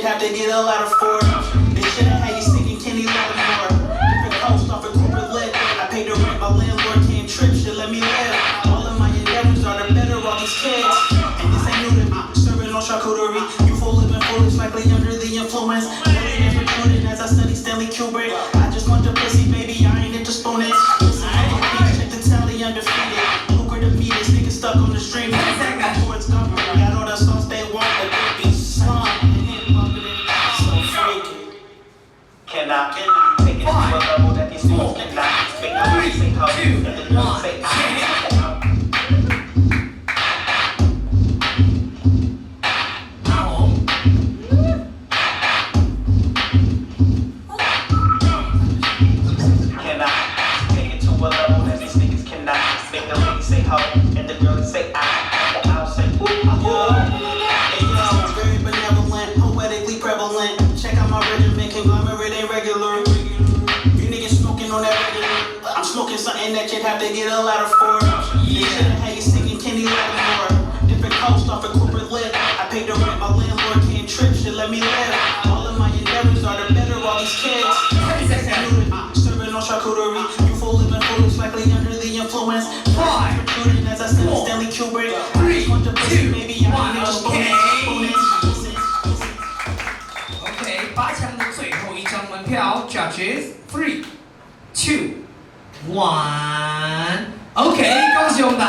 have to get a ladder for. They shouldn't have you singing Kenny Loudmore. Different coast off a corporate lit. I paid the rent, my landlord can't trip, shit let me live. All of my endeavors are the better of these kids. And this ain't new to me, serving on charcuterie. You full living foolish, likely under the influence. Millions recruited as I study Stanley Kubrick. I just want the pussy, baby, I ain't into spooning. Listen, check the tally, undefeated. Lucrative meters, niggas stuck on the stream. Towards government, got all the sauce they want, but they be slum. So freaky. Can I take it to a level that these fools cannot? Make no way, say how you, and the girls say I. And the girls say I'll say ooh, hey yo, very benevolent, poetically prevalent. Check out my regimen, conglomerate ain't regular. You niggas smoking on that regular. I'm smoking something that you'd have to get a ladder for. They shouldn't have you singing Kenny Loudmore. Different coast off a corporate lit. I paid the rent, my landlord can't trip, shit let me live. All of my endeavors are the better of these kids. Serving on charcuterie. You full living foolish, likely under the influence. 5, 4, 3, 2, 1, OK， 八强的最后一张门票 ，Judges 3, 2, 1，OK， 恭喜我们的